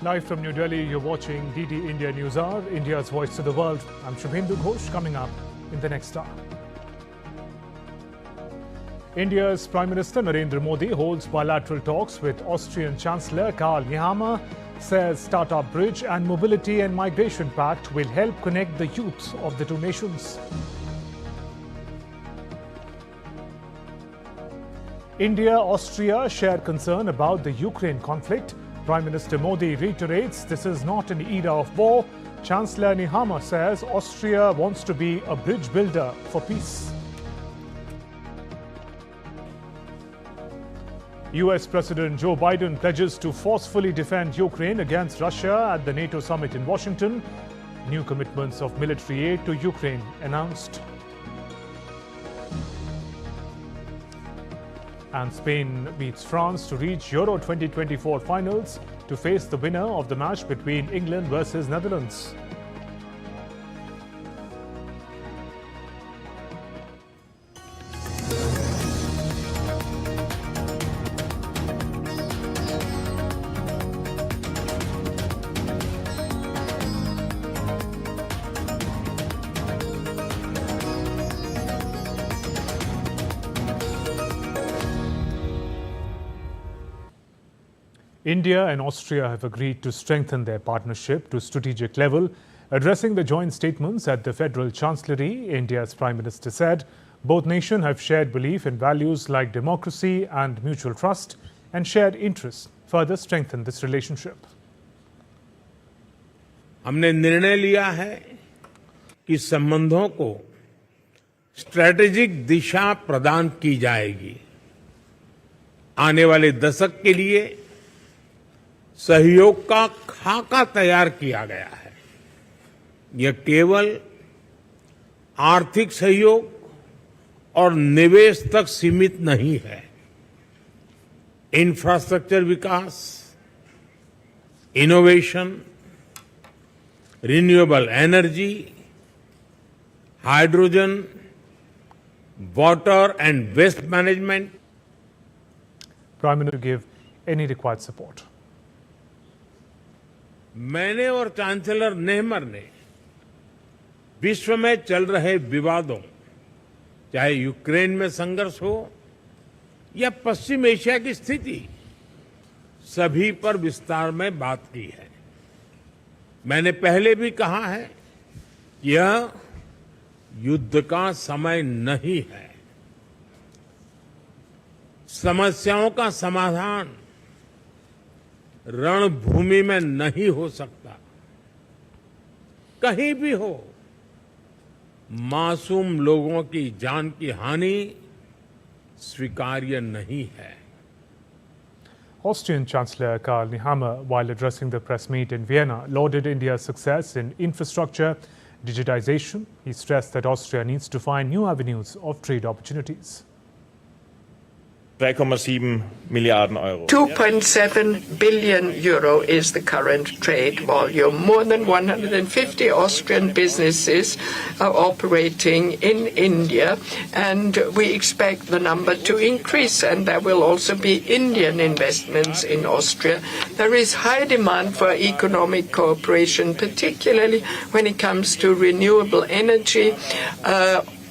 Live from New Delhi, you're watching DD India News Hour, India's voice to the world. I'm Shubhendu Ghosh, coming up in the next hour. India's Prime Minister Narendra Modi holds bilateral talks with Austrian Chancellor Karl Nehammer, says Startup Bridge and Mobility and Migration Pact will help connect the youths of the two nations. India-Austria share concern about the Ukraine conflict. Prime Minister Modi reiterates this is not an era of war. Chancellor Nehammer says Austria wants to be a bridge builder for peace. US President Joe Biden pledges to forcefully defend Ukraine against Russia at the NATO summit in Washington. New commitments of military aid to Ukraine announced. And Spain beats France to reach Euro 2024 finals to face the winner of the match between England versus Netherlands. India and Austria have agreed to strengthen their partnership to strategic level. Addressing the joint statements at the Federal Chancellery, India's Prime Minister said both nations have shared belief in values like democracy and mutual trust, and shared interests further strengthen this relationship. हमने निर्णय लिया है कि संबंधों को strategic दिशा प्रदान की जाएगी। आने वाले दशक के लिए सहयोग का खाका तैयार किया गया है। यह केवल आर्थिक सहयोग और निवेश तक सीमित नहीं है। इंफ्रास्ट्रक्चर विकास, innovation, renewable energy, hydrogen, water and waste management. Prime Minister to give any required support. मैंने और चांसलर नेहमर ने विश्व में चल रहे विवादों, चाहे यूक्रेन में संघर्ष हो या पश्चिम एशिया की स्थिति, सभी पर विस्तार में बात की है। मैंने पहले भी कहा है, यह युद्ध का समय नहीं है। समस्याओं का समाधान रणभूमि में नहीं हो सकता। कहीं भी हो, मासूम लोगों की जान की हानि स्वीकार्य नहीं है। Austrian Chancellor Karl Nehammer, while addressing the press meet in Vienna, lauded India's success in infrastructure, digitization. He stressed that Austria needs to find new avenues of trade opportunities. 3,7 Milliarden Euro. 2.7 billion euro is the current trade volume. More than 150 Austrian businesses are operating in India, and we expect the number to increase, and there will also be Indian investments in Austria. There is high demand for economic cooperation, particularly when it comes to renewable energy,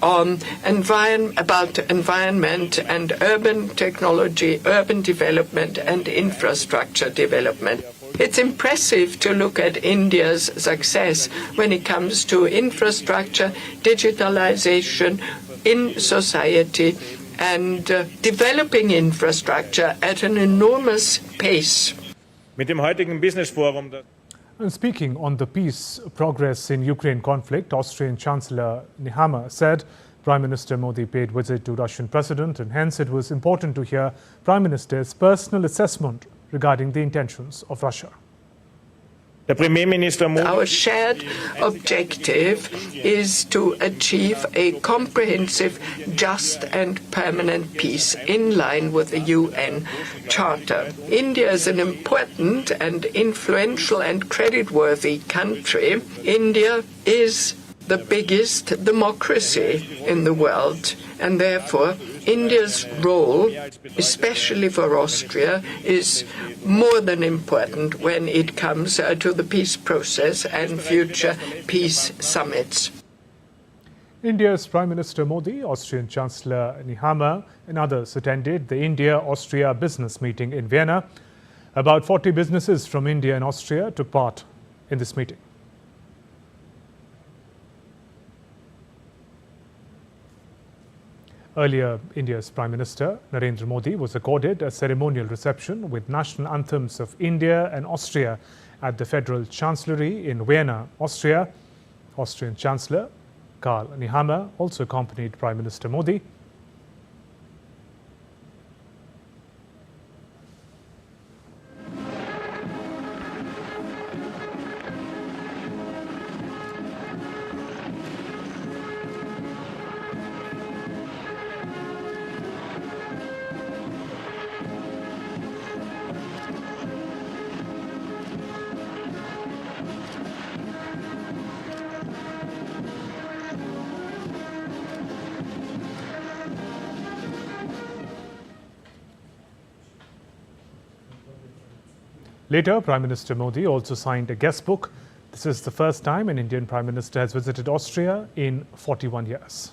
about environment and urban technology, urban development and infrastructure development. It's impressive to look at India's success when it comes to infrastructure, digitalization in society, and developing infrastructure at an enormous pace. Mit dem heutigen Business Forum. And speaking on the peace progress in Ukraine conflict, Austrian Chancellor Nehammer said Prime Minister Modi paid visit to Russian President, and hence it was important to hear Prime Minister's personal assessment regarding the intentions of Russia. Our shared objective is to achieve a comprehensive, just and permanent peace in line with the UN Charter. India is an important and influential and creditworthy country. India is the biggest democracy in the world, and therefore India's role, especially for Austria, is more than important when it comes to the peace process and future peace summits. India's Prime Minister Modi, Austrian Chancellor Nehammer and others attended the India-Austria business meeting in Vienna. About 40 businesses from India and Austria took part in this meeting. Earlier, India's Prime Minister Narendra Modi was accorded a ceremonial reception with national anthems of India and Austria at the Federal Chancellery in Vienna, Austria. Austrian Chancellor Karl Nehammer also accompanied Prime Minister Modi. Later, Prime Minister Modi also signed a guest book. This is the first time an Indian Prime Minister has visited Austria in 41 years.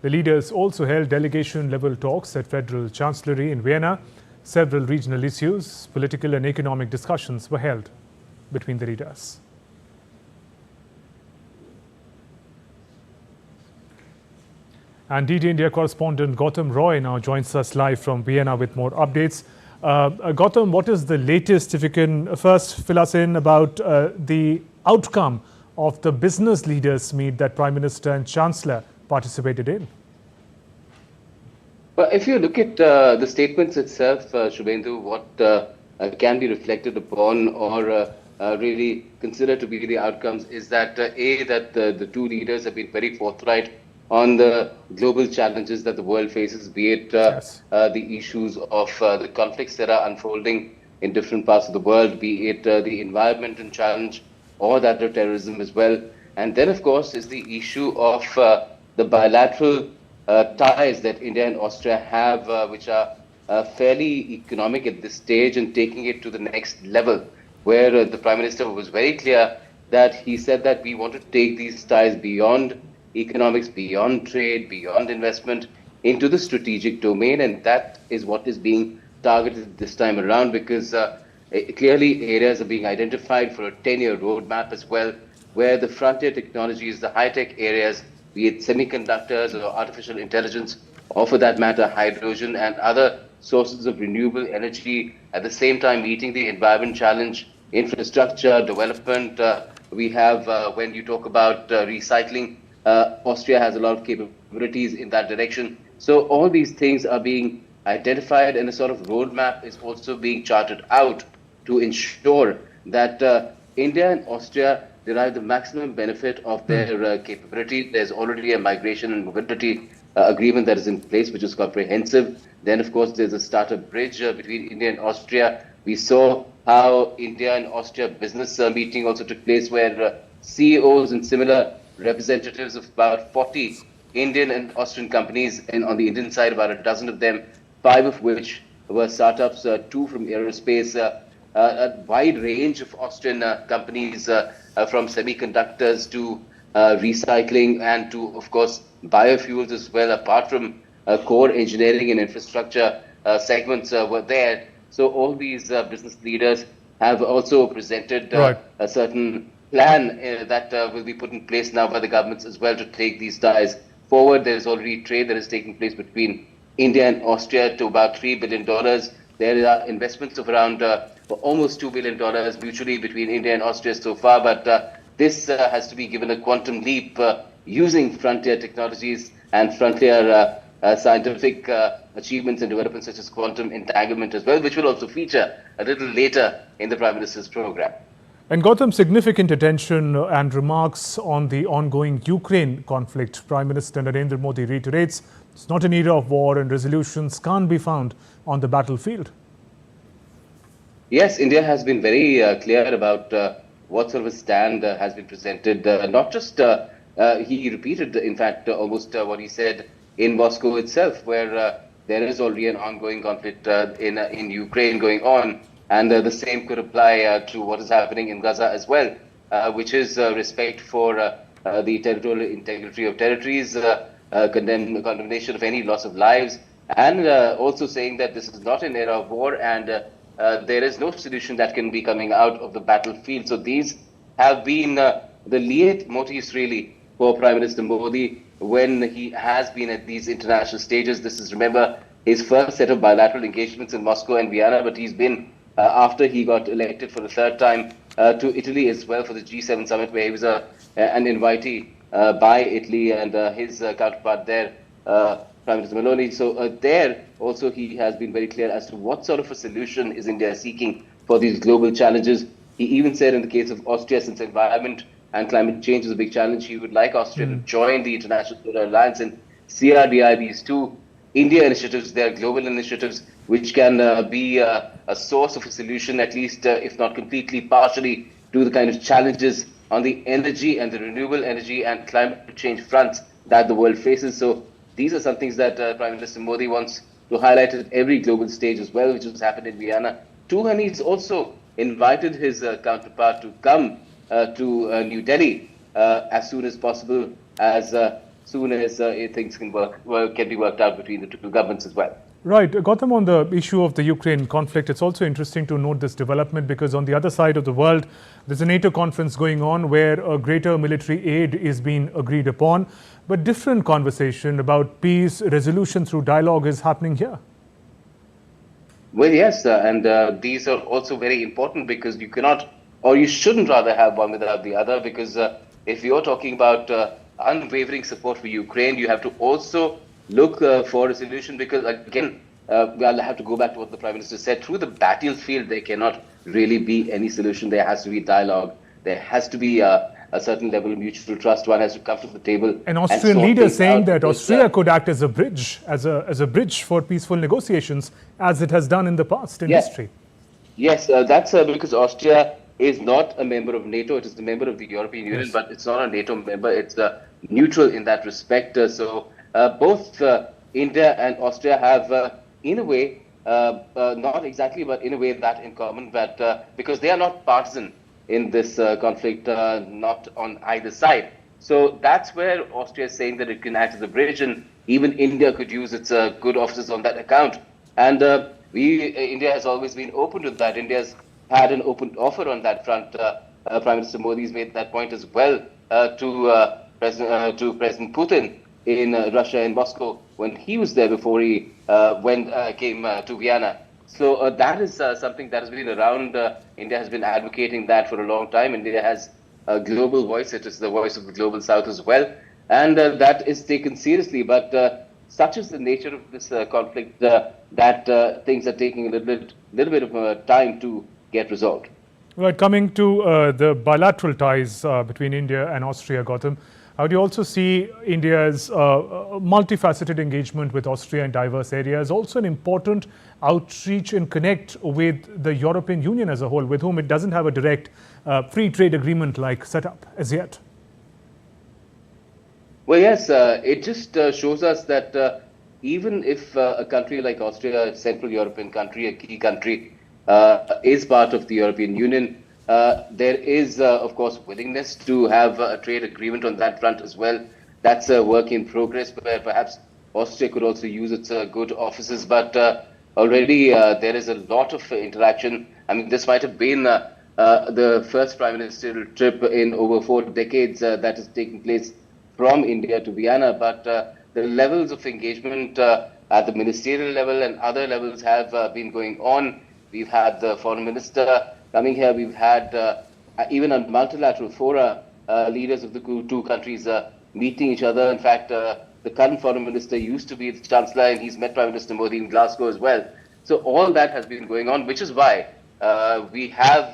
The leaders also held delegation-level talks at Federal Chancellery in Vienna. Several regional issues, political and economic discussions were held between the leaders. And DD India correspondent Gautam Roy now joins us live from Vienna with more updates. Gautam, what is the latest? If you can first fill us in about the outcome of the business leaders meet that Prime Minister and Chancellor participated in. Well, if you look at the statements itself, Shubhendu, what can be reflected upon or really considered to be the outcomes is that that the two leaders have been very forthright on the global challenges that the world faces, be it the issues of the conflicts that are unfolding in different parts of the world, be it the environmental challenge or that of terrorism as well. And then, of course, is the issue of the bilateral ties that India and Austria have, which are fairly economic at this stage and taking it to the next level, where the Prime Minister was very clear that he said that we want to take these ties beyond economics, beyond trade, beyond investment, into the strategic domain. And that is what is being targeted this time around, because clearly areas are being identified for a 10-year roadmap as well, where the frontier technologies, the high-tech areas, be it semiconductors or artificial intelligence, or for that matter, hydrogen and other sources of renewable energy, at the same time meeting the environment challenge, infrastructure, development. We have, when you talk about recycling, Austria has a lot of capabilities in that direction. So all these things are being identified, and a sort of roadmap is also being charted out to ensure that India and Austria derive the maximum benefit of their capability. There's already a migration and mobility agreement that is in place, which is comprehensive. Then, of course, there's a startup bridge between India and Austria. We saw how India and Austria business meeting also took place, where CEOs and similar representatives of about 40 Indian and Austrian companies, and on the Indian side, about a dozen of them, 5 of which were startups, 2 from aerospace, a wide range of Austrian companies from semiconductors to recycling and to, of course, biofuels as well, apart from core engineering and infrastructure segments were there. So all these business leaders have also presented a certain plan that will be put in place now by the governments as well to take these ties forward. There's already trade that is taking place between India and Austria to about $3 billion. There are investments of around almost $2 billion mutually between India and Austria so far, but this has to be given a quantum leap using frontier technologies and frontier scientific achievements and developments such as quantum entanglement as well, which will also feature a little later in the Prime Minister's program. And Gautam, significant attention and remarks on the ongoing Ukraine conflict. Prime Minister Narendra Modi reiterates it's not an era of war and resolutions can't be found on the battlefield. Yes, India has been very clear about what sort of a stand has been presented. Not just he repeated, in fact, almost what he said in Moscow itself, where there is already an ongoing conflict in Ukraine going on, and the same could apply to what is happening in Gaza as well, which is respect for the territorial integrity of territories, condemnation of any loss of lives, and also saying that this is not an era of war, and there is no solution that can be coming out of the battlefield. So these have been the leitmotifs really for Prime Minister Modi when he has been at these international stages. This is, remember, his first set of bilateral engagements in Moscow and Vienna, but he's been, after he got elected for the third time, to Italy as well for the G7 summit, where he was an invitee by Italy and his counterpart there, Prime Minister Meloni. So there also he has been very clear as to what sort of a solution is India seeking for these global challenges. He even said in the case of Austria, since environment and climate change is a big challenge, he would like Austria to join the International Solar Alliance and CRDI, these two India initiatives. They are global initiatives which can be a source of a solution, at least if not completely, partially, to the kind of challenges on the energy and the renewable energy and climate change fronts that the world faces. So these are some things that Prime Minister Modi wants to highlight at every global stage as well, which has happened in Vienna too. And he's also invited his counterpart to come to New Delhi as soon as possible, as soon as things can be worked out between the two governments as well. Right. Gautam, on the issue of the Ukraine conflict, it's also interesting to note this development because on the other side of the world, there's a NATO conference going on where a greater military aid is being agreed upon, but different conversation about peace resolution through dialogue is happening here. Well, yes, and these are also very important because you cannot, or you shouldn't rather have one without the other, because if you're talking about unwavering support for Ukraine, you have to also look for a solution, because again, I'll have to go back to what the Prime Minister said. Through the battlefield, there cannot really be any solution. There has to be dialogue. There has to be a certain level of mutual trust. One has to come to the table. An Austrian leader saying that Austria could act as a bridge, as a bridge for peaceful negotiations, as it has done in the past in history. Yes, that's because Austria is not a member of NATO. It is a member of the European Union, but it's not a NATO member. It's neutral in that respect. So both India and Austria have, in a way, not exactly, but in a way that in common, that because they are not partisan in this conflict, not on either side. So that's where Austria is saying that it can act as a bridge, and even India could use its good offices on that account. And India has always been open to that. India's had an open offer on that front. Prime Minister Modi's made that point as well to President Putin in Russia, in Moscow, when he was there before he came to Vienna. So that is something that has been around. India has been advocating that for a long time. India has a global voice. It is the voice of the global south as well. And that is taken seriously. But such is the nature of this conflict that things are taking a little bit of time to get resolved. Right, coming to the bilateral ties between India and Austria, Gautam, how do you also see India's multifaceted engagement with Austria in diverse areas, also an important outreach and connect with the European Union as a whole, with whom it doesn't have a direct free trade agreement like set up as yet? Well, yes, it just shows us that even if a country like Austria, a Central European country, a key country, is part of the European Union, there is, of course, willingness to have a trade agreement on that front as well. That's a work in progress, where perhaps Austria could also use its good offices. But already there is a lot of interaction. I mean, this might have been the first prime ministerial trip in over 4 decades that is taking place from India to Vienna. But the levels of engagement at the ministerial level and other levels have been going on. We've had the foreign minister coming here. We've had even on multilateral fora, leaders of the two countries meeting each other. In fact, the current foreign minister used to be the Chancellor, and he's met Prime Minister Modi in Glasgow as well. So all that has been going on, which is why we have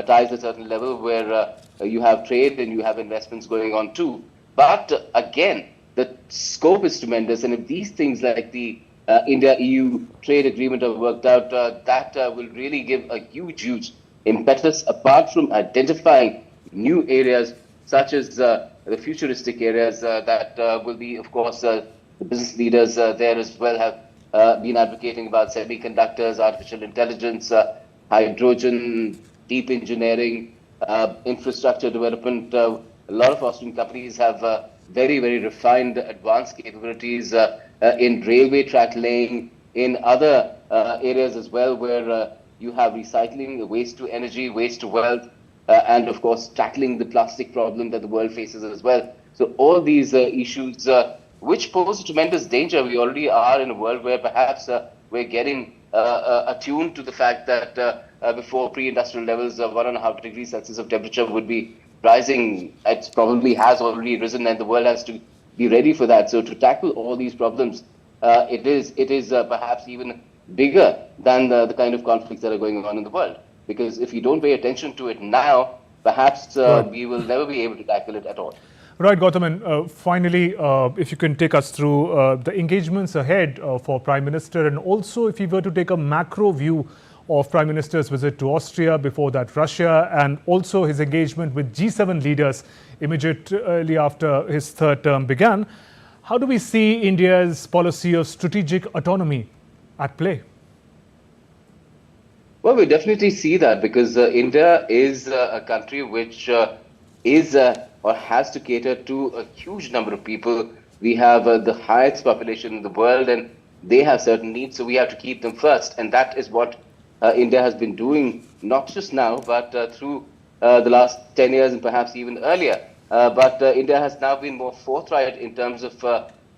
ties at a certain level where you have trade and you have investments going on too. But again, the scope is tremendous, and if these things like the India-EU trade agreement are worked out, that will really give a huge impetus, apart from identifying new areas such as the futuristic areas that will be, of course, the business leaders there as well have been advocating about semiconductors, artificial intelligence, hydrogen, deep engineering, infrastructure development. A lot of Austrian companies have very, very refined, advanced capabilities in railway track laying, in other areas as well, where you have recycling, waste to energy, waste to wealth, and of course tackling the plastic problem that the world faces as well. So all these issues which pose a tremendous danger. We already are in a world where perhaps we're getting attuned to the fact that before pre-industrial levels of 1.5 degrees Celsius of temperature would be rising. It probably has already risen, and the world has to be ready for that. So to tackle all these problems, it is perhaps even bigger than the kind of conflicts that are going on in the world. Because if you don't pay attention to it now, perhaps we will never be able to tackle it at all. Right, Gautam, and finally, if you can take us through the engagements ahead for Prime Minister, and also if you were to take a macro view of Prime Minister's visit to Austria, before that Russia, and also his engagement with G7 leaders immediately after his third term began. How do we see India's policy of strategic autonomy at play? Well, we definitely see that because India is a country which is or has to cater to a huge number of people. We have the highest population in the world, and they have certain needs, so we have to keep them first. And that is what India has been doing, not just now, but through the last 10 years and perhaps even earlier. But India has now been more forthright in terms of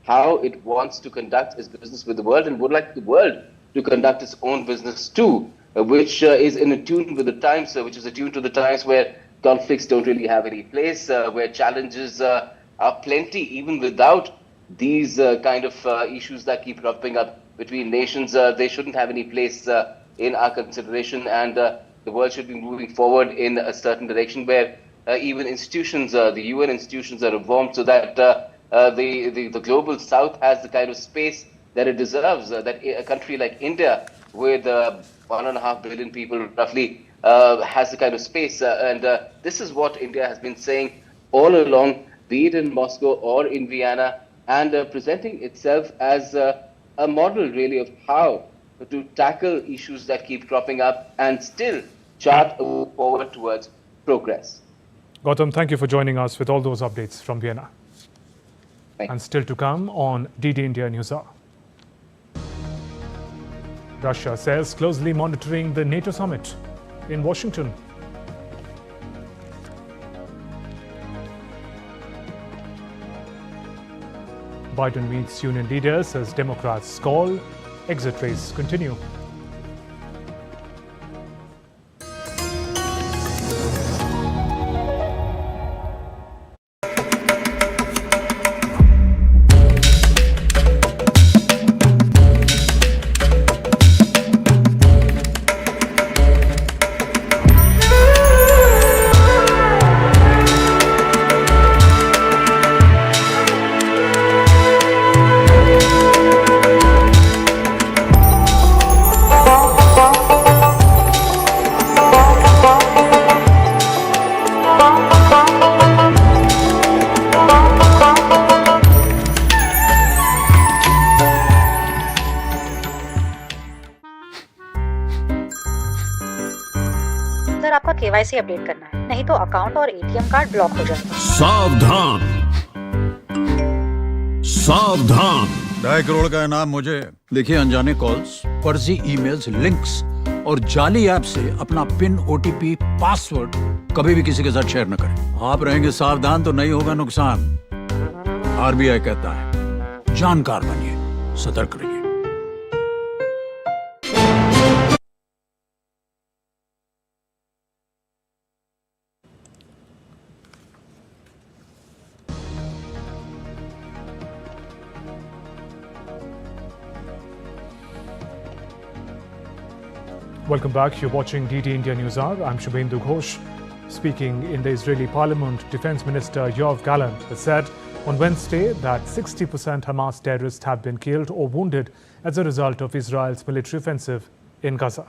how it wants to conduct its business with the world, and would like the world to conduct its own business too, which is in tune with the times, which is attuned to the times where conflicts don't really have any place, where challenges are plenty, even without these kind of issues that keep cropping up between nations. They shouldn't have any place in our consideration, and the world should be moving forward in a certain direction where even institutions, the UN institutions, are reformed so that the global south has the kind of space that it deserves, that a country like India with 1.5 billion people roughly has the kind of space. And this is what India has been saying all along, be it in Moscow or in Vienna, and presenting itself as a model really of how to tackle issues that keep cropping up and still chart a move forward towards progress. Gautam, thank you for joining us with all those updates from Vienna. And still to come on DD India News Hour. Russia says closely monitoring the NATO summit in Washington. Biden meets union leaders as Democrats call exit race continue. आपका KYC update करना है, नहीं तो account और ATM card block हो जाएगा। सावधान सावधान। 2.5 करोड़ का इनाम मुझे। देखिए, अनजाने कॉल्स, फर्जी ईमेल्स, लिंक्स और जाली ऐप से अपना पिन, ओटीपी, पासवर्ड कभी भी किसी के साथ शेयर न करें। आप रहेंगे सावधान तो नहीं होगा नुकसान। आरबीआई कहता है, जानकार बनिए, सतर्क रहिए। Welcome back. You're watching DD India News Hour. I'm Shubhendu Ghosh. Speaking in the Israeli parliament, Defense Minister Yoav Gallant has said on Wednesday that 60% Hamas terrorists have been killed or wounded as a result of Israel's military offensive in Gaza.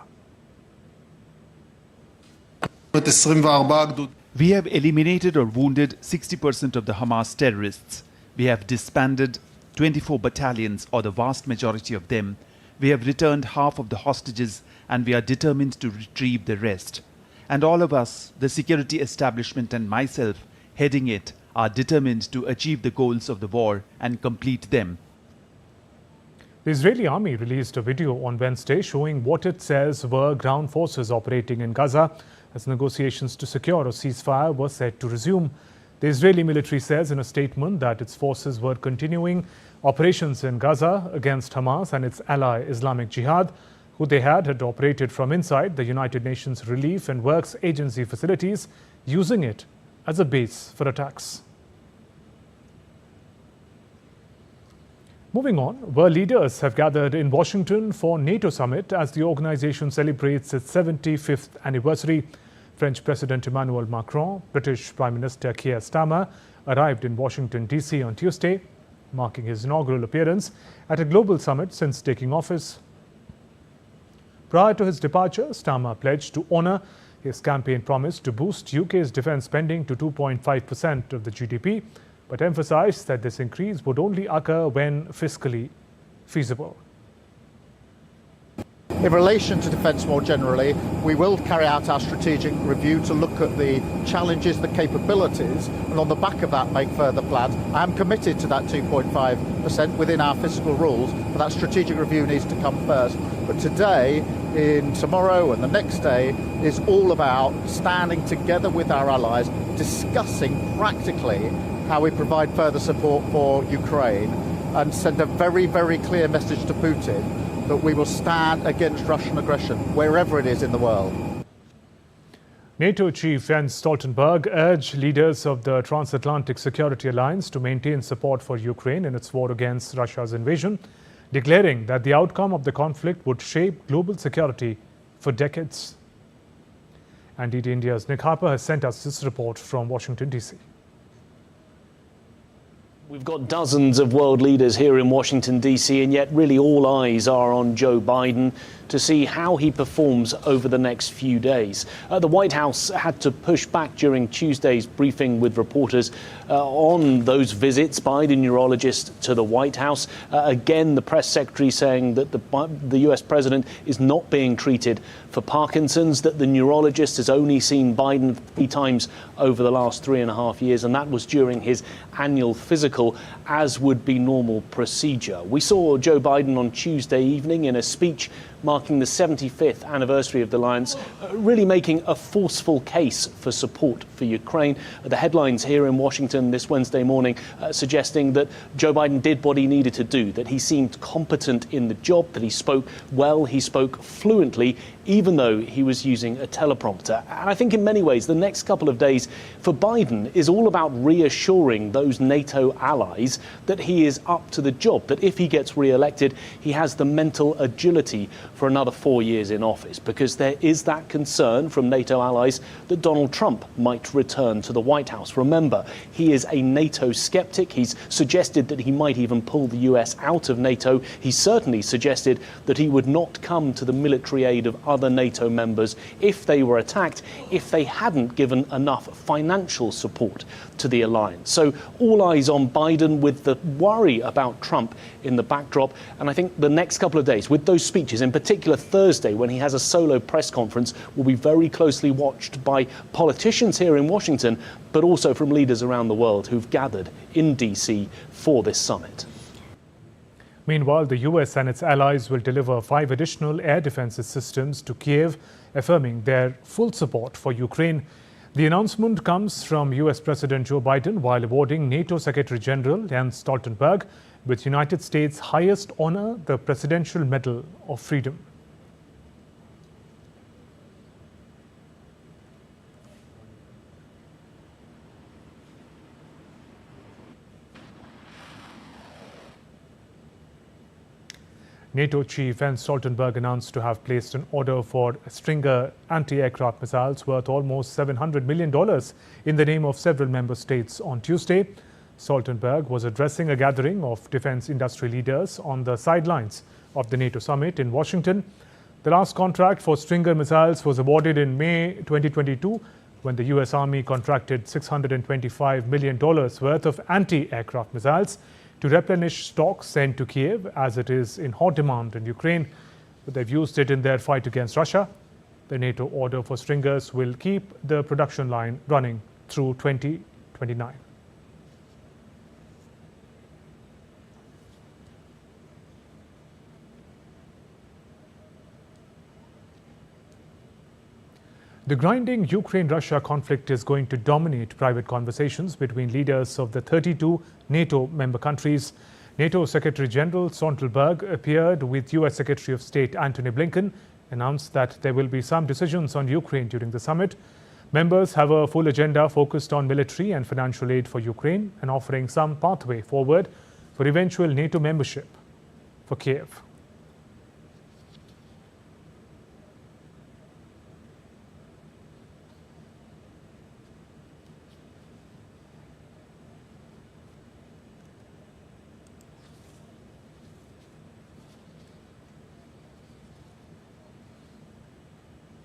We have eliminated or wounded 60% of the Hamas terrorists. We have disbanded 24 battalions, or the vast majority of them. We have returned half of the hostages, and we are determined to retrieve the rest. And all of us, the security establishment and myself, heading it, are determined to achieve the goals of the war and complete them. The Israeli army released a video on Wednesday showing what it says were ground forces operating in Gaza as negotiations to secure a ceasefire were set to resume. The Israeli military says in a statement that its forces were continuing operations in Gaza against Hamas and its ally Islamic Jihad, who they had operated from inside the United Nations Relief and Works Agency facilities, using it as a base for attacks. Moving on, world leaders have gathered in Washington for NATO summit as the organization celebrates its 75th anniversary. French President Emmanuel Macron, British Prime Minister Keir Starmer arrived in Washington, D.C. on Tuesday, marking his inaugural appearance at a global summit since taking office. Prior to his departure, Starmer pledged to honor his campaign promise to boost UK's defence spending to 2.5% of the GDP, but emphasised that this increase would only occur when fiscally feasible. In relation to defence more generally, we will carry out our strategic review to look at the challenges, the capabilities, and on the back of that make further plans. I am committed to that 2.5% within our fiscal rules, but that strategic review needs to come first. But today, in tomorrow and the next day, is all about standing together with our allies, discussing practically how we provide further support for Ukraine and send a very, very clear message to Putin that we will stand against Russian aggression wherever it is in the world. NATO Chief Jens Stoltenberg urged leaders of the Transatlantic Security Alliance to maintain support for Ukraine in its war against Russia's invasion, declaring that the outcome of the conflict would shape global security for decades. And DD India's Nick Harper has sent us this report from Washington, D.C. We've got dozens of world leaders here in Washington, D.C., and yet really all eyes are on Joe Biden to see how he performs over the next few days. The White House had to push back during Tuesday's briefing with reporters on those visits by the neurologist to the White House. Again, the press secretary saying that the US president is not being treated for Parkinson's, that the neurologist has only seen Biden 3 times over the last 3.5 years, and that was during his annual physical, as would be normal procedure. We saw Joe Biden on Tuesday evening in a speech marking the 75th anniversary of the alliance, really making a forceful case for support for Ukraine. The headlines here in Washington this Wednesday morning suggesting that Joe Biden did what he needed to do, that he seemed competent in the job, that he spoke well, he spoke fluently, even though he was using a teleprompter. And I think in many ways the next couple of days for Biden is all about reassuring those NATO allies that he is up to the job, that if he gets re-elected, he has the mental agility for another 4 years in office, because there is that concern from NATO allies that Donald Trump might return to the White House. Remember, he is a NATO skeptic. He's suggested that he might even pull the US out of NATO. He certainly suggested that he would not come to the military aid of other NATO members if they were attacked, if they hadn't given enough financial support to the alliance. So all eyes on Biden, with the worry about Trump in the backdrop. And I think the next couple of days, with those speeches, in particular Thursday when he has a solo press conference, will be very closely watched by politicians here in Washington, but also from leaders around the world who've gathered in DC for this summit. Meanwhile, the US and its allies will deliver 5 additional air defense systems to Kiev, affirming their full support for Ukraine. The announcement comes from US President Joe Biden while awarding NATO Secretary General Jens Stoltenberg with United States' highest honor, the Presidential Medal of Freedom. NATO chief Jens Stoltenberg announced to have placed an order for Stinger anti-aircraft missiles worth almost $700 million in the name of several member states on Tuesday. Stoltenberg was addressing a gathering of defense industry leaders on the sidelines of the NATO summit in Washington. The last contract for Stinger missiles was awarded in May 2022 when the US Army contracted $625 million worth of anti-aircraft missiles to replenish stocks sent to Kiev, as it is in hot demand in Ukraine. But they've used it in their fight against Russia. The NATO order for Stingers will keep the production line running through 2029. The grinding Ukraine-Russia conflict is going to dominate private conversations between leaders of the 32 NATO member countries. NATO Secretary General Stoltenberg appeared with US Secretary of State Antony Blinken, announced that there will be some decisions on Ukraine during the summit. Members have a full agenda focused on military and financial aid for Ukraine and offering some pathway forward for eventual NATO membership for Kiev.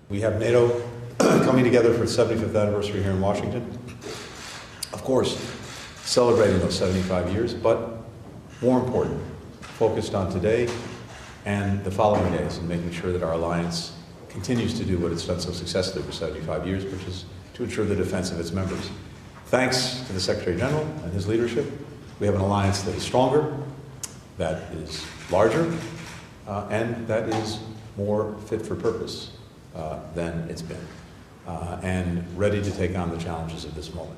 We have NATO coming together for its 75th anniversary here in Washington. Of course, celebrating those 75 years, but more important, focused on today and the following days and making sure that our alliance continues to do what it's done so successfully for 75 years, which is to ensure the defense of its members. Thanks to the Secretary General and his leadership, we have an alliance that is stronger, that is larger, and that is more fit for purpose than it's been, and ready to take on the challenges of this moment.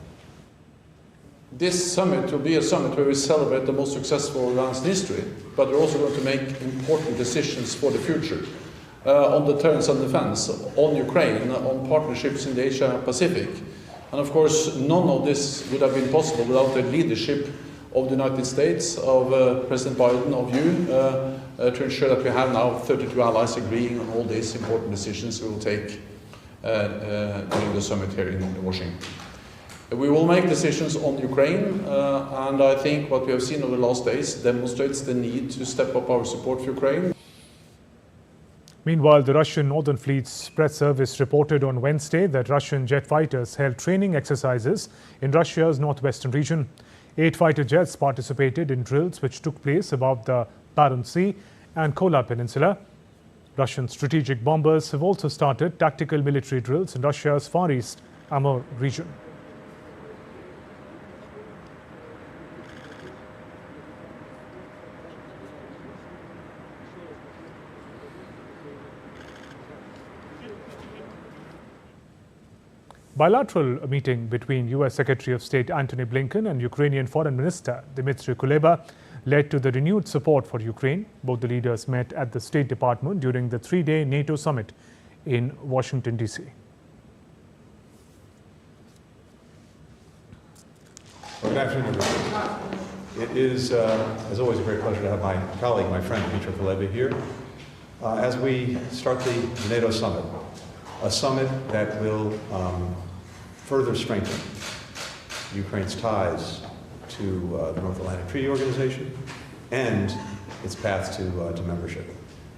This summit will be a summit where we celebrate the most successful alliance in history, but we're also going to make important decisions for the future on deterrence and defense, on Ukraine, on partnerships in the Asia-Pacific. And of course, none of this would have been possible without the leadership of the United States, of President Biden, of you, to ensure that we have now 32 allies agreeing on all these important decisions we will take during the summit here in Washington. We will make decisions on Ukraine, and I think what we have seen over the last days demonstrates the need to step up our support for Ukraine. Meanwhile, the Russian Northern Fleet's press service reported on Wednesday that Russian jet fighters held training exercises in Russia's northwestern region. 8 fighter jets participated in drills which took place above the Barents Sea and Kola Peninsula. Russian strategic bombers have also started tactical military drills in Russia's Far East Amur region. Bilateral meeting between US Secretary of State Antony Blinken and Ukrainian Foreign Minister Dmytro Kuleba led to the renewed support for Ukraine. Both the leaders met at the State Department during the 3-day NATO summit in Washington, D.C. Well, good afternoon, everybody. It is, as always, a great pleasure to have my colleague, my friend Dmytro Kuleba here as we start the NATO summit, a summit that will further strengthen Ukraine's ties to the North Atlantic Treaty Organization and its path to membership.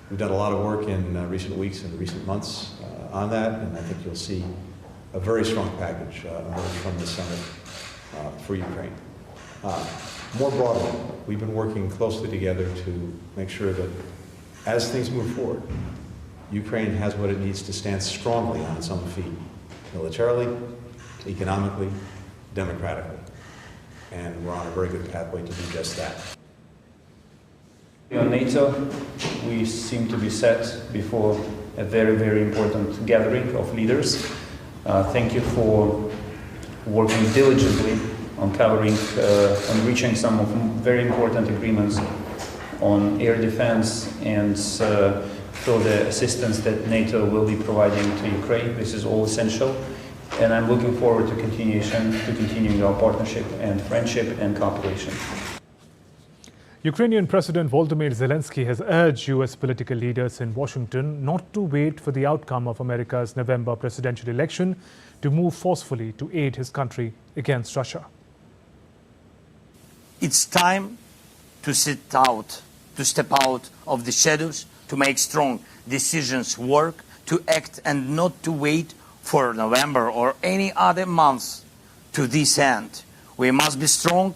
We've done a lot of work in recent weeks and recent months on that, and I think you'll see a very strong package emerge from this summit for Ukraine. More broadly, we've been working closely together to make sure that as things move forward, Ukraine has what it needs to stand strongly on its own feet, militarily, economically, democratically. And we're on a very good pathway to do just that. On NATO, we seem to be set before a very, very important gathering of leaders. Thank you for working diligently on covering, on reaching some of very important agreements on air defense and for the assistance that NATO will be providing to Ukraine. This is all essential. And I'm looking forward to continuing our partnership and friendship and cooperation. Ukrainian President Volodymyr Zelensky has urged US political leaders in Washington not to wait for the outcome of America's November presidential election to move forcefully to aid his country against Russia. It's time to step out of the shadows, to make strong decisions work, to act and not to wait for November or any other month to this end. We must be strong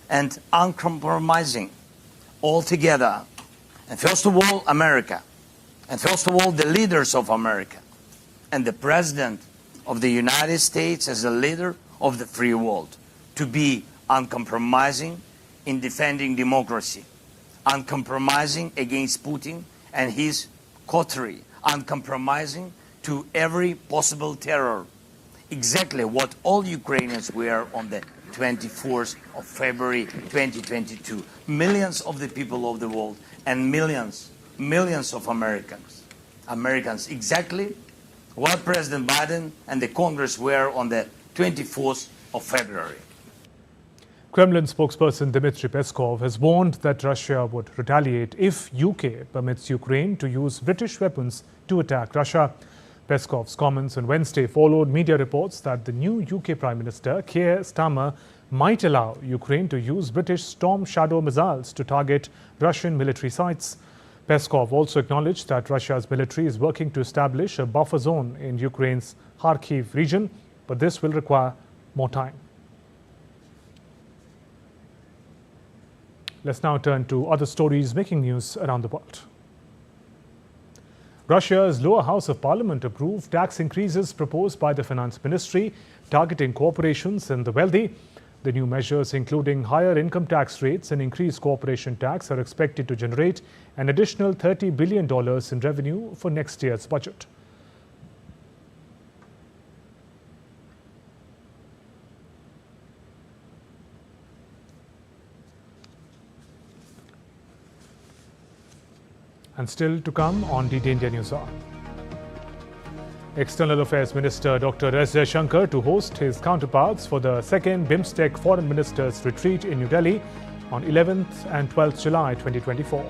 and uncompromising all together. And first of all, America. And first of all, the leaders of America. And the President of the United States as the leader of the free world. To be uncompromising in defending democracy. Uncompromising against Putin and his coterie. Uncompromising to every possible terror. Exactly what all Ukrainians were on the 24th of February 2022. Millions of the people of the world and millions of Americans. Exactly what President Biden and the Congress were on the 24th of February. Kremlin spokesperson Dmitry Peskov has warned that Russia would retaliate if UK permits Ukraine to use British weapons to attack Russia. Peskov's comments on Wednesday followed media reports that the new UK Prime Minister, Keir Starmer, might allow Ukraine to use British Storm Shadow missiles to target Russian military sites. Peskov also acknowledged that Russia's military is working to establish a buffer zone in Ukraine's Kharkiv region, but this will require more time. Let's now turn to other stories making news around the world. Russia's lower house of parliament approved tax increases proposed by the finance ministry targeting corporations and the wealthy. The new measures, including higher income tax rates and increased corporation tax, are expected to generate an additional $30 billion in revenue for next year's budget. And still to come on DD India News Hour. External Affairs Minister Dr. S. Jaishankar to host his counterparts for the second BIMSTEC Foreign Ministers Retreat in New Delhi on 11th and 12th July 2024.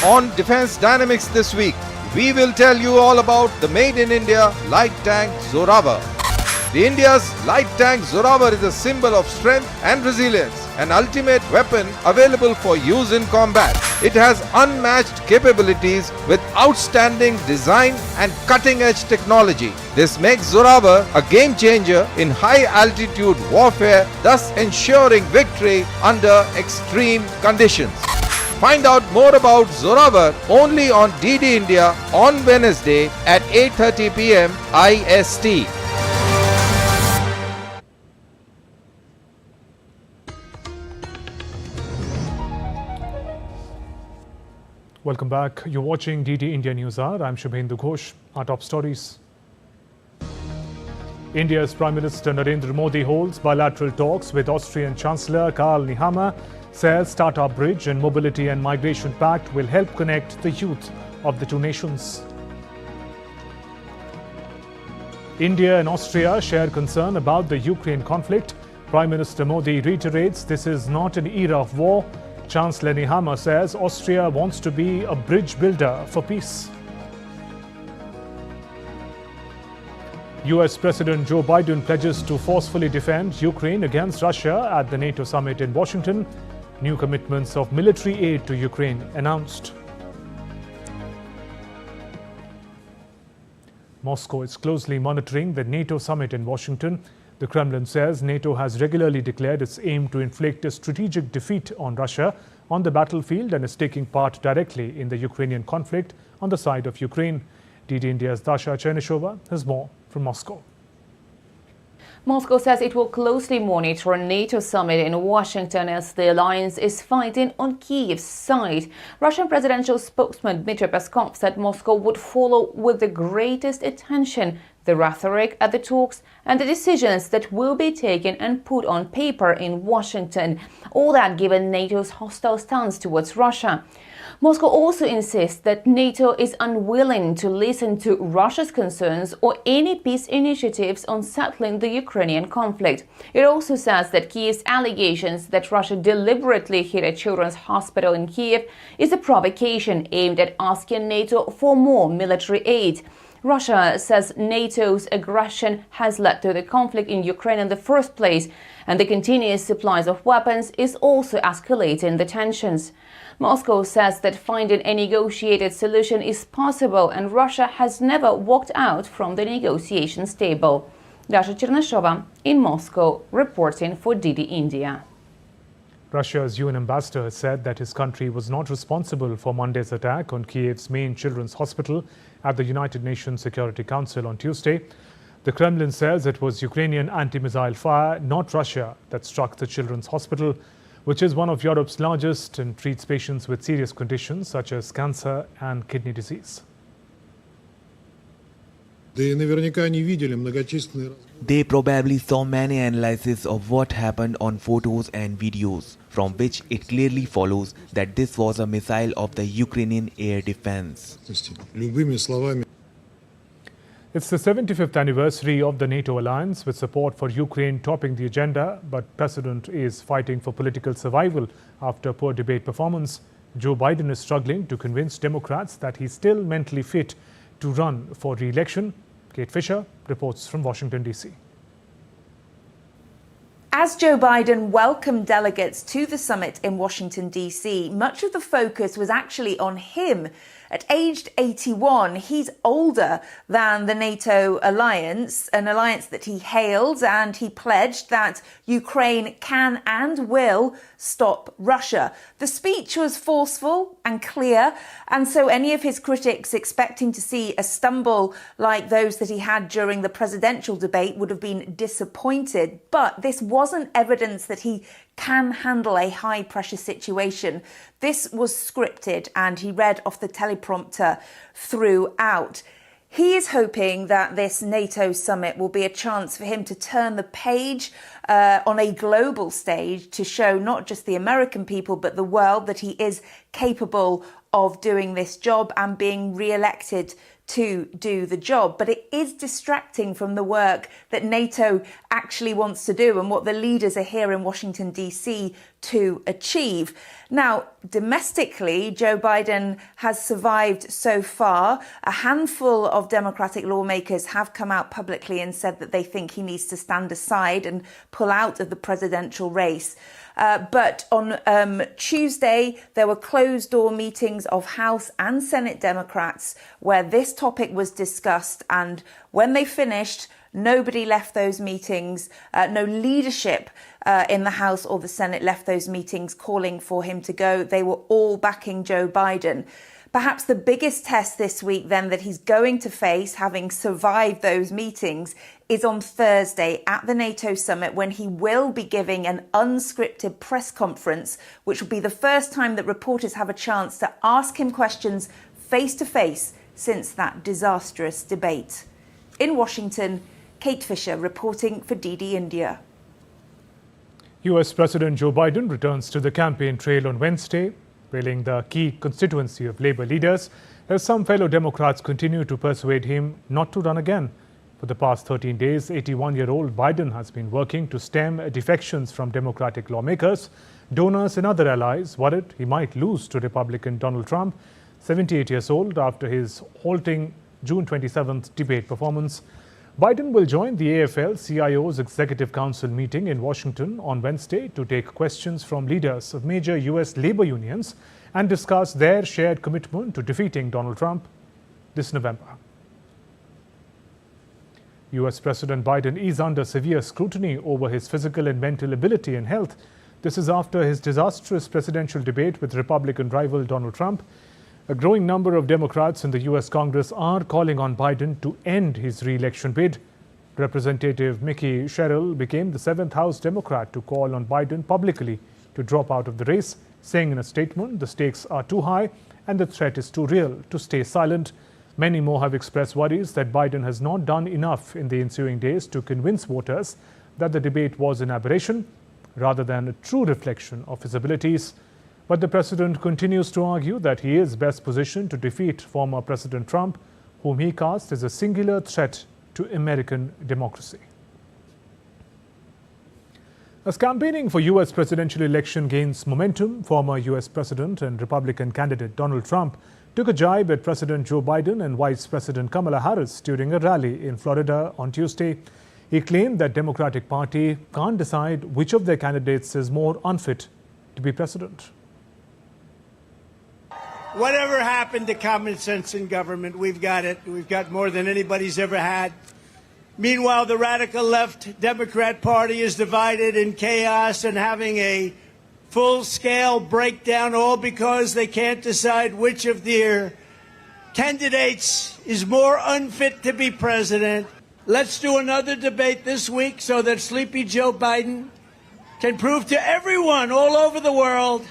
On Defence Dynamics this week, we will tell you all about the Made in India light tank Zorawar. The India's light tank Zorawar is a symbol of strength and resilience, an ultimate weapon available for use in combat. It has unmatched capabilities with outstanding design and cutting-edge technology. This makes Zorawar a game changer in high-altitude warfare, thus ensuring victory under extreme conditions. Find out more about Zorawar only on DD India on Wednesday at 8:30 p.m. IST. Welcome back. You're watching DD India News Hour. I'm Shubhendu Ghosh. Our top stories. India's Prime Minister Narendra Modi holds bilateral talks with Austrian Chancellor Karl Nehammer, says Startup Bridge and Mobility and Migration Pact will help connect the youth of the two nations. India and Austria share concern about the Ukraine conflict. Prime Minister Modi reiterates this is not an era of war. Chancellor Nehammer says Austria wants to be a bridge builder for peace. US President Joe Biden pledges to forcefully defend Ukraine against Russia at the NATO summit in Washington. New commitments of military aid to Ukraine announced. Moscow is closely monitoring the NATO summit in Washington. The Kremlin says NATO has regularly declared its aim to inflict a strategic defeat on Russia on the battlefield and is taking part directly in the Ukrainian conflict on the side of Ukraine. DD India's Dasha Chernyshova has more from Moscow. Moscow says it will closely monitor a NATO summit in Washington as the alliance is fighting on Kyiv's side. Russian presidential spokesman Dmitry Peskov said Moscow would follow with the greatest attention the rhetoric at the talks and the decisions that will be taken and put on paper in Washington, all that given NATO's hostile stance towards Russia. Moscow also insists that NATO is unwilling to listen to Russia's concerns or any peace initiatives on settling the Ukrainian conflict. It also says that Kyiv's allegations that Russia deliberately hit a children's hospital in Kyiv is a provocation aimed at asking NATO for more military aid. Russia says NATO's aggression has led to the conflict in Ukraine in the first place, and the continuous supplies of weapons is also escalating the tensions. Moscow says that finding a negotiated solution is possible, and Russia has never walked out from the negotiations table. Dasha Chernashova in Moscow, reporting for DD India. Russia's UN ambassador said that his country was not responsible for Monday's attack on Kiev's main children's hospital at the United Nations Security Council on Tuesday. The Kremlin says it was Ukrainian anti-missile fire, not Russia, that struck the children's hospital, which is one of Europe's largest and treats patients with serious conditions such as cancer and kidney disease. They probably saw many analyses of what happened on photos and videos, from which it clearly follows that this was a missile of the Ukrainian air defense. It's the 75th anniversary of the NATO alliance, with support for Ukraine topping the agenda, but President is fighting for political survival after poor debate performance. Joe Biden is struggling to convince Democrats that he's still mentally fit to run for re-election. Kate Fisher reports from Washington, D.C. As Joe Biden welcomed delegates to the summit in Washington, D.C., much of the focus was actually on him. At aged 81, he's older than the NATO alliance, an alliance that he hailed, and he pledged that Ukraine can and will stop Russia. The speech was forceful and clear, and so any of his critics expecting to see a stumble like those that he had during the presidential debate would have been disappointed. But this wasn't evidence that he can handle a high-pressure situation. This was scripted, and he read off the teleprompter throughout. He is hoping that this NATO summit will be a chance for him to turn the page on a global stage to show not just the American people but the world that he is capable of doing this job and being re-elected to do the job. But it is distracting from the work that NATO actually wants to do and what the leaders are here in Washington, D.C. to achieve. Now, domestically, Joe Biden has survived so far. A handful of Democratic lawmakers have come out publicly and said that they think he needs to stand aside and pull out of the presidential race. But on Tuesday, there were closed-door meetings of House and Senate Democrats where this topic was discussed. And when they finished, nobody left those meetings. No leadership in the House or the Senate left those meetings calling for him to go. They were all backing Joe Biden. Perhaps the biggest test this week, then, that he's going to face, having survived those meetings, is on Thursday at the NATO summit, when he will be giving an unscripted press conference, which will be the first time that reporters have a chance to ask him questions face to face since that disastrous debate. In Washington, Kate Fisher reporting for DD India. US President Joe Biden returns to the campaign trail on Wednesday, railing the key constituency of Labour leaders, as some fellow Democrats continue to persuade him not to run again. For the past 13 days, 81-year-old Biden has been working to stem defections from Democratic lawmakers, donors and other allies worried he might lose to Republican Donald Trump, 78 years old, after his halting June 27th debate performance. Biden will join the AFL-CIO's Executive Council meeting in Washington on Wednesday to take questions from leaders of major US labor unions and discuss their shared commitment to defeating Donald Trump this November. US President Biden is under severe scrutiny over his physical and mental ability and health. This is after his disastrous presidential debate with Republican rival Donald Trump. A growing number of Democrats in the U.S. Congress are calling on Biden to end his re-election bid. Representative Mickey Sherrill became the 7th House Democrat to call on Biden publicly to drop out of the race, saying in a statement the stakes are too high and the threat is too real to stay silent. Many more have expressed worries that Biden has not done enough in the ensuing days to convince voters that the debate was an aberration rather than a true reflection of his abilities. But the president continues to argue that he is best positioned to defeat former President Trump, whom he cast as a singular threat to American democracy. As campaigning for U.S. presidential election gains momentum, former U.S. President and Republican candidate Donald Trump took a jibe at President Joe Biden and Vice President Kamala Harris during a rally in Florida on Tuesday. He claimed that Democratic Party can't decide which of their candidates is more unfit to be president. Whatever happened to common sense in government? We've got it. We've got more than anybody's ever had. Meanwhile, the radical left Democrat Party is divided in chaos and having a full-scale breakdown, all because they can't decide which of their candidates is more unfit to be president. Let's do another debate this week so that sleepy Joe Biden can prove to everyone all over the world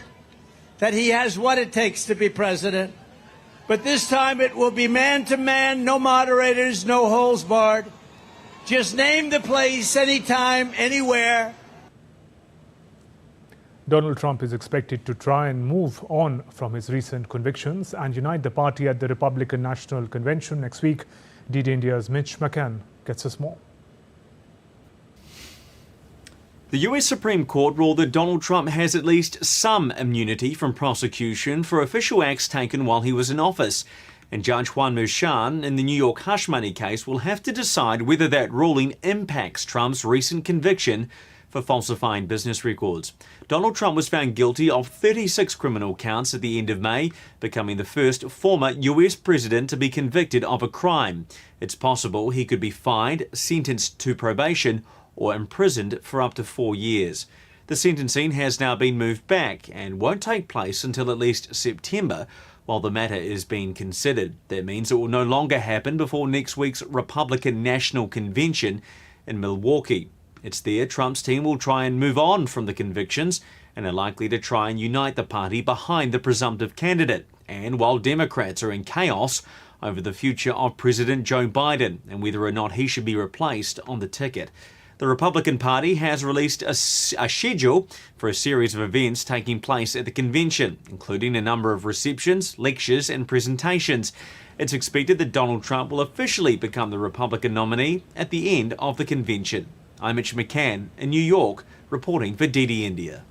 that he has what it takes to be president. But this time it will be man-to-man, no moderators, no holes barred. Just name the place, anytime, anywhere. Donald Trump is expected to try and move on from his recent convictions and unite the party at the Republican National Convention next week. DD India's Mitch McCann gets us more. The US Supreme Court ruled that Donald Trump has at least some immunity from prosecution for official acts taken while he was in office. And Judge Juan Merchan in the New York hush money case will have to decide whether that ruling impacts Trump's recent conviction for falsifying business records. Donald Trump was found guilty of 36 criminal counts at the end of May, becoming the first former US president to be convicted of a crime. It's possible he could be fined, sentenced to probation, or imprisoned for up to 4 years. The sentencing has now been moved back and won't take place until at least September, while the matter is being considered. That means it will no longer happen before next week's Republican National Convention in Milwaukee. It's there Trump's team will try and move on from the convictions and are likely to try and unite the party behind the presumptive candidate. And while Democrats are in chaos over the future of President Joe Biden and whether or not he should be replaced on the ticket, the Republican Party has released a schedule for a series of events taking place at the convention, including a number of receptions, lectures and presentations. It's expected that Donald Trump will officially become the Republican nominee at the end of the convention. I'm Mitch McCann in New York, reporting for DD India.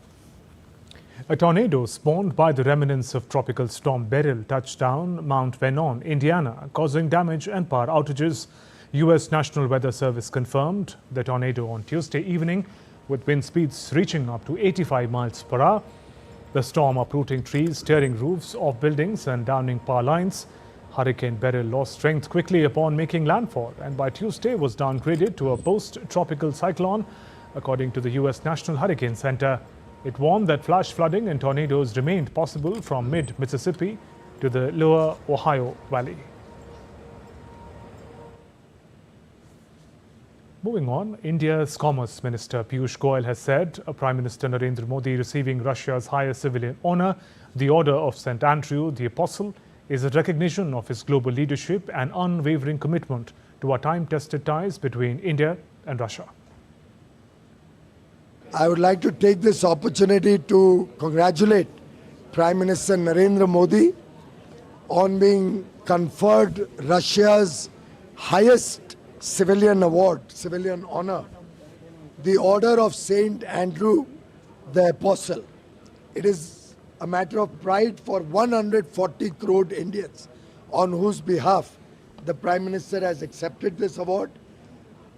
A tornado spawned by the remnants of Tropical Storm Beryl touched down Mount Vernon, Indiana, causing damage and power outages. U.S. National Weather Service confirmed the tornado on Tuesday evening, with wind speeds reaching up to 85 miles per hour. The storm uprooting trees, tearing roofs of buildings and downing power lines. Hurricane Beryl lost strength quickly upon making landfall and by Tuesday was downgraded to a post-tropical cyclone, according to the U.S. National Hurricane Center. It warned that flash flooding and tornadoes remained possible from mid-Mississippi to the lower Ohio Valley. Moving on, India's Commerce Minister Piyush Goyal has said Prime Minister Narendra Modi receiving Russia's highest civilian honor, the Order of St. Andrew the Apostle, is a recognition of his global leadership and unwavering commitment to our time-tested ties between India and Russia. I would like to take this opportunity to congratulate Prime Minister Narendra Modi on being conferred Russia's highest civilian award, civilian honor, the Order of St. Andrew the Apostle. It is a matter of pride for 140 crore Indians on whose behalf the Prime Minister has accepted this award.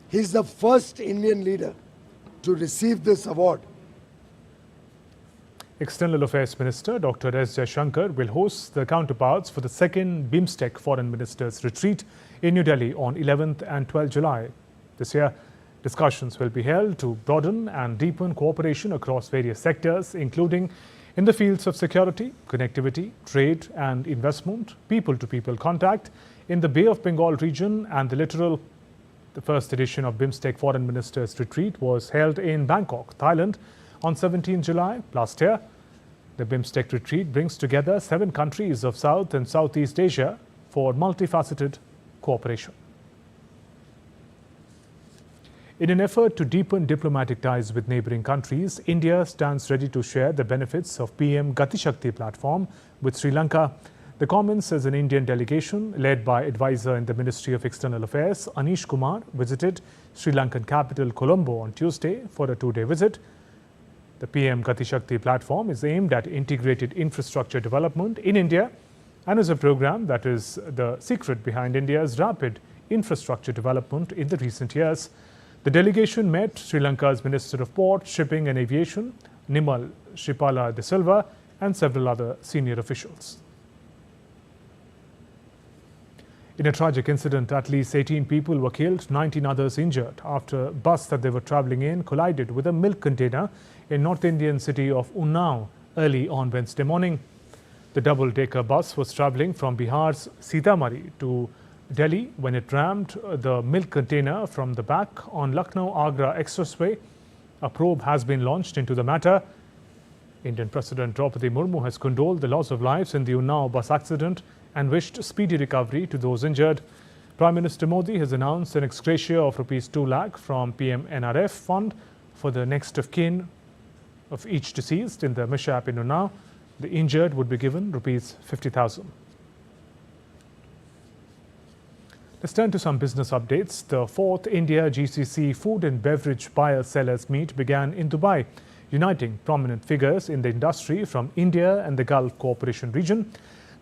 He is the first Indian leader to receive this award. External Affairs Minister Dr. S. Jaishankar will host the counterparts for the second BIMSTEC Foreign Ministers Retreat in New Delhi on 11th and 12th July. This year, discussions will be held to broaden and deepen cooperation across various sectors, including in the fields of security, connectivity, trade and investment, people-to-people contact in the Bay of Bengal region and the littoral. The first edition of BIMSTEC Foreign Ministers Retreat was held in Bangkok, Thailand on 17 July last year. The BIMSTEC Retreat brings together 7 countries of South and Southeast Asia for multifaceted cooperation. In an effort to deepen diplomatic ties with neighboring countries, India stands ready to share the benefits of PM Gati Shakti platform with Sri Lanka. The comments as an Indian delegation led by advisor in the Ministry of External Affairs, Anish Kumar, visited Sri Lankan capital Colombo on Tuesday for a 2-day visit. The PM Gati Shakti platform is aimed at integrated infrastructure development in India and is a program that is the secret behind India's rapid infrastructure development in the recent years. The delegation met Sri Lanka's Minister of Port, Shipping and Aviation, Nimal Shripala de Silva, and several other senior officials. In a tragic incident, at least 18 people were killed, 19 others injured after a bus that they were travelling in collided with a milk container in North Indian city of Unnao early on Wednesday morning. The double-decker bus was travelling from Bihar's Sitamarhi to Delhi when it rammed the milk container from the back on Lucknow-Agra Expressway. A probe has been launched into the matter. Indian President Draupadi Murmu has condoled the loss of lives in the Unnao bus accident and wished speedy recovery to those injured. Prime Minister Modi has announced an ex gratia of Rs 2 lakh from PM NRF fund for the next of kin of each deceased in the mishap in Unnao. The injured would be given Rs 50,000. Let's turn to some business updates. The 4th India GCC Food and Beverage Buyers-Sellers Meet began in Dubai, uniting prominent figures in the industry from India and the Gulf Cooperation region.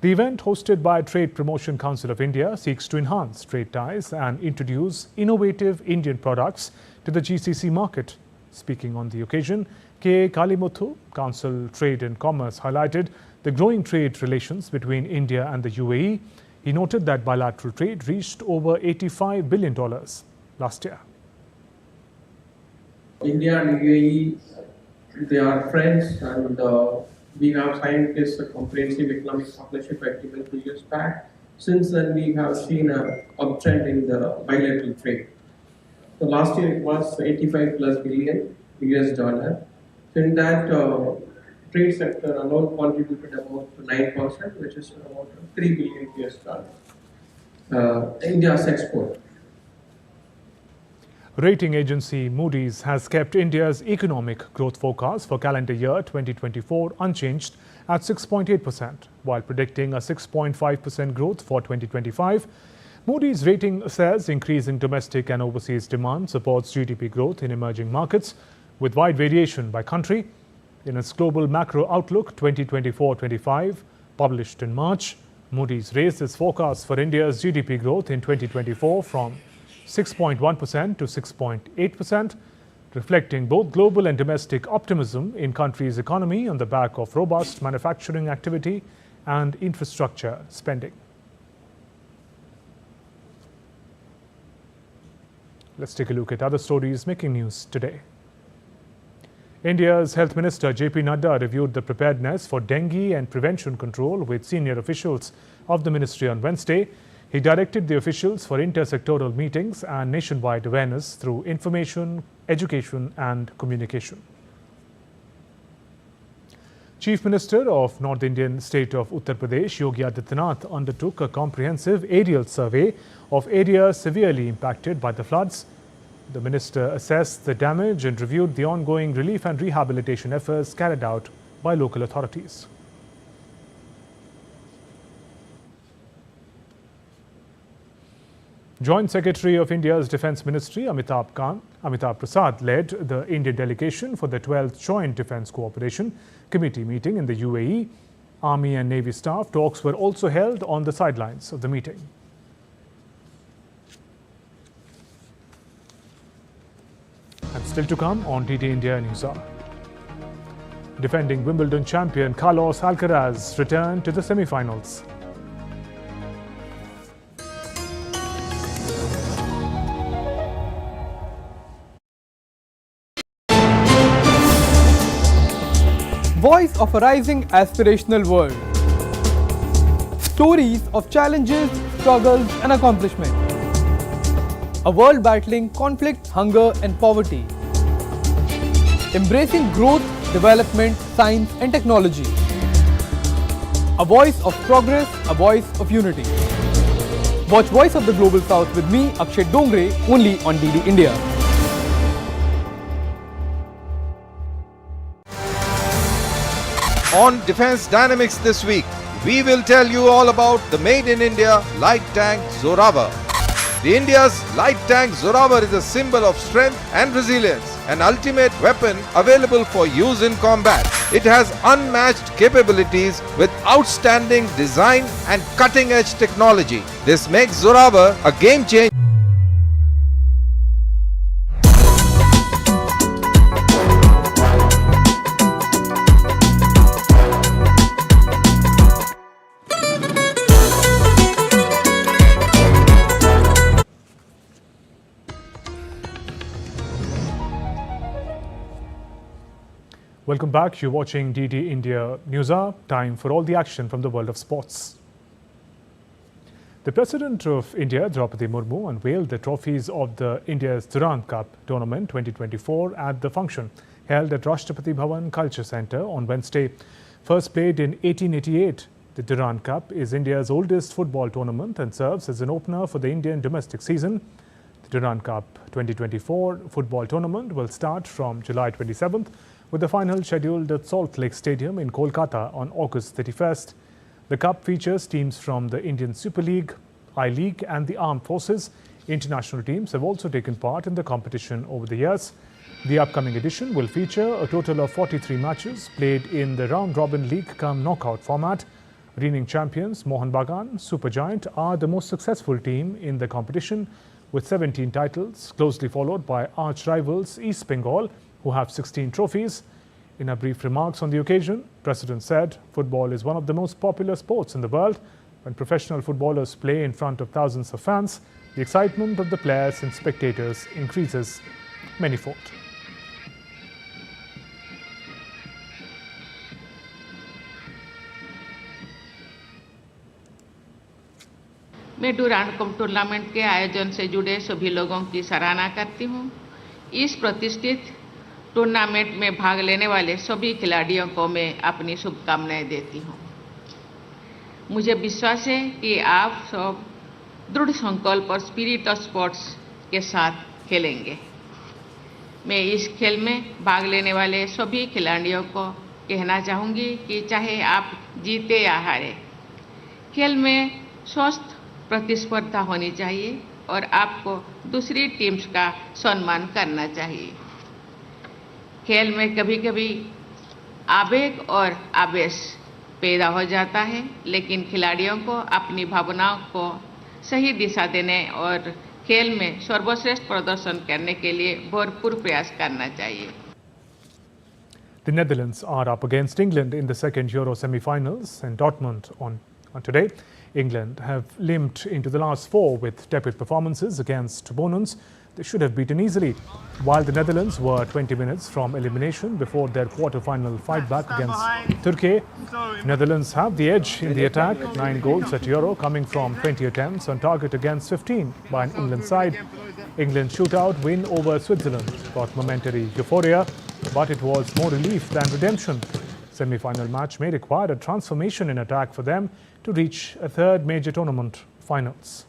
The event, hosted by Trade Promotion Council of India, seeks to enhance trade ties and introduce innovative Indian products to the GCC market. Speaking on the occasion, K. Kalimuthu, Council Trade and Commerce, highlighted the growing trade relations between India and the UAE. He noted that bilateral trade reached over $85 billion last year. India and UAE, they are friends, and we have signed this comprehensive economic partnership agreement 2 years back. Since then, we have seen an uptrend in the bilateral trade. So last year it was 85 plus billion US dollar. So in that trade sector alone contributed about 9%, which is about 3 billion US dollar. India's export. Rating agency Moody's has kept India's economic growth forecast for calendar year 2024 unchanged at 6.8%, while predicting a 6.5% growth for 2025. Moody's rating says increasing domestic and overseas demand supports GDP growth in emerging markets, with wide variation by country. In its Global Macro Outlook 2024-25, published in March, Moody's raised its forecast for India's GDP growth in 2024 from 6.1% to 6.8%, reflecting both global and domestic optimism in country's economy on the back of robust manufacturing activity and infrastructure spending. Let's take a look at other stories making news today. India's Health Minister JP Nadda reviewed the preparedness for dengue and prevention control with senior officials of the ministry on Wednesday. He directed the officials for intersectoral meetings and nationwide awareness through information, education and communication. Chief Minister of North Indian state of Uttar Pradesh, Yogi Adityanath, undertook a comprehensive aerial survey of areas severely impacted by the floods. The minister assessed the damage and reviewed the ongoing relief and rehabilitation efforts carried out by local authorities. Joint Secretary of India's Defence Ministry, Amitabh Prasad, led the Indian delegation for the 12th Joint Defence Cooperation Committee meeting in the UAE. Army and Navy staff talks were also held on the sidelines of the meeting. And still to come on DD India News Hour. Defending Wimbledon champion Carlos Alcaraz returned to the semi-finals. Voice of a rising aspirational world. Stories of challenges, struggles and accomplishment. A world battling conflict, hunger and poverty. Embracing growth, development, science and technology. A voice of progress, a voice of unity. Watch Voice of the Global South with me, Akshay Dongre, only on DD India. On Defense Dynamics this week, we will tell you all about the Made in India light tank Zoravar. The India's light tank Zoravar is a symbol of strength and resilience, an ultimate weapon available for use in combat. It has unmatched capabilities with outstanding design and cutting-edge technology. This makes Zorawar a game changer. Welcome back. You're watching DD India News Hour. Time for all the action from the world of sports. The President of India, Draupadi Murmu, unveiled the trophies of the India's Durand Cup Tournament 2024 at the function held at Rashtrapati Bhavan Culture Centre on Wednesday. First played in 1888, the Durand Cup is India's oldest football tournament and serves as an opener for the Indian domestic season. The Durand Cup 2024 football tournament will start from July 27th, with the final scheduled at Salt Lake Stadium in Kolkata on August 31st. The Cup features teams from the Indian Super League, I-League and the Armed Forces. International teams have also taken part in the competition over the years. The upcoming edition will feature a total of 43 matches played in the round-robin league cum knockout format. Reigning champions Mohun Bagan Supergiant are the most successful team in the competition with 17 titles, closely followed by arch-rivals East Bengal, who have 16 trophies. In her brief remarks on the occasion, President said football is one of the most popular sports in the world. When professional footballers play in front of thousands of fans, the excitement of the players and spectators increases manifold. मैं Durand cup tournament के आयोजन से जुड़े सभी लोगों की सराहना करती हूं। इस प्रतिष्ठित टूर्नामेंट में भाग लेने वाले सभी खिलाड़ियों को मैं अपनी शुभकामनाएं देती हूं। मुझे विश्वास है कि आप सब दृढ़ संकल्प और स्पिरिट ऑफ स्पोर्ट्स के साथ खेलेंगे। मैं इस खेल में भाग लेने वाले सभी खिलाड़ियों को कहना चाहूँगी कि चाहे आप जीते या हारे, खेल में स्वस्थ प्रतिस्पर्धा होनी चाहिए और आपको दूसरी टीम्स का सम्मान करना चाहिए। खेल में कभी-कभी आवेग और आवेश पैदा हो जाता है, लेकिन खिलाड़ियों को अपनी भावनाओं को सही दिशा देने और खेल में सर्वश्रेष्ठ प्रदर्शन करने के लिए भरपूर प्रयास करना चाहिए। The Netherlands are up against England in the second Euro semi-finals in Dortmund on today. England have limped into the last four with tepid performances against opponents they should have beaten easily, while the Netherlands were 20 minutes from elimination before their quarter-final fight back against Turkey. Netherlands have the edge in the attack, 9 goals at Euro coming from 20 attempts on target against 15 by an England side. England's shootout win over Switzerland brought momentary euphoria, but it was more relief than redemption. Semi-final match may require a transformation in attack for them to reach a third major tournament finals.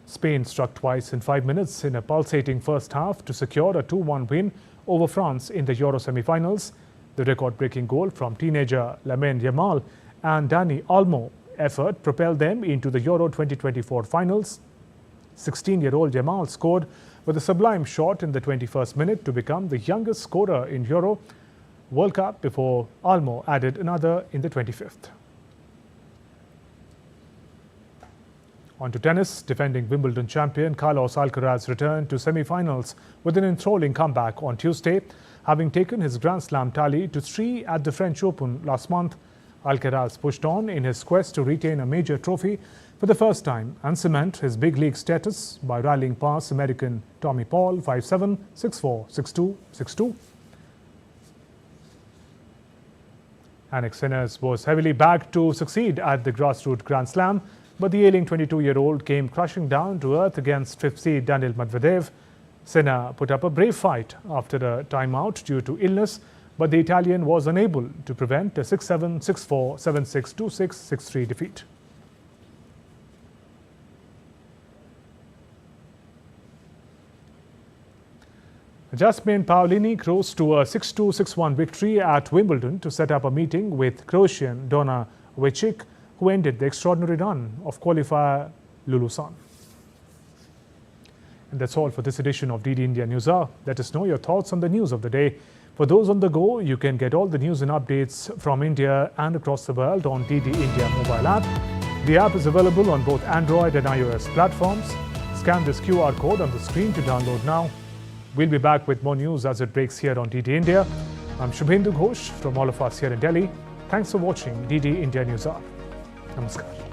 Spain struck twice in 5 minutes in a pulsating first half to secure a 2-1 win over France in the Euro semi-finals. The record-breaking goal from teenager Lamine Yamal and Dani Olmo effort propelled them into the Euro 2024 finals. 16-year-old Yamal scored with a sublime shot in the 21st minute to become the youngest scorer in Euro World Cup before Olmo added another in the 25th. On to tennis, defending Wimbledon champion Carlos Alcaraz returned to semi-finals with an enthralling comeback on Tuesday, having taken his Grand Slam tally to 3 at the French Open last month. Alcaraz pushed on in his quest to retain a major trophy for the first time and cement his big league status by rallying past American Tommy Paul 5-7, 6-4, 6-2, 6-2. Alex Sinner was heavily backed to succeed at the grassroots Grand Slam, but the ailing 22-year-old came crashing down to earth against 5th seed Daniil Medvedev. Sinner put up a brave fight after a timeout due to illness, but the Italian was unable to prevent a 6-7, 6-4, 7-6, 2-6, 6-3 defeat. Jasmine Paolini closed to a 6-2, 6-1 victory at Wimbledon to set up a meeting with Croatian Dona Vecic, who ended the extraordinary run of qualifier Lulusan. And that's all for this edition of DD India News Hour. Let us know your thoughts on the news of the day. For those on the go, you can get all the news and updates from India and across the world on DD India mobile app. The app is available on both Android and iOS platforms. Scan this QR code on the screen to download now. We'll be back with more news as it breaks here on DD India. I'm Shubhendu Ghosh from all of us here in Delhi. Thanks for watching DD India News Hour. Namaskar.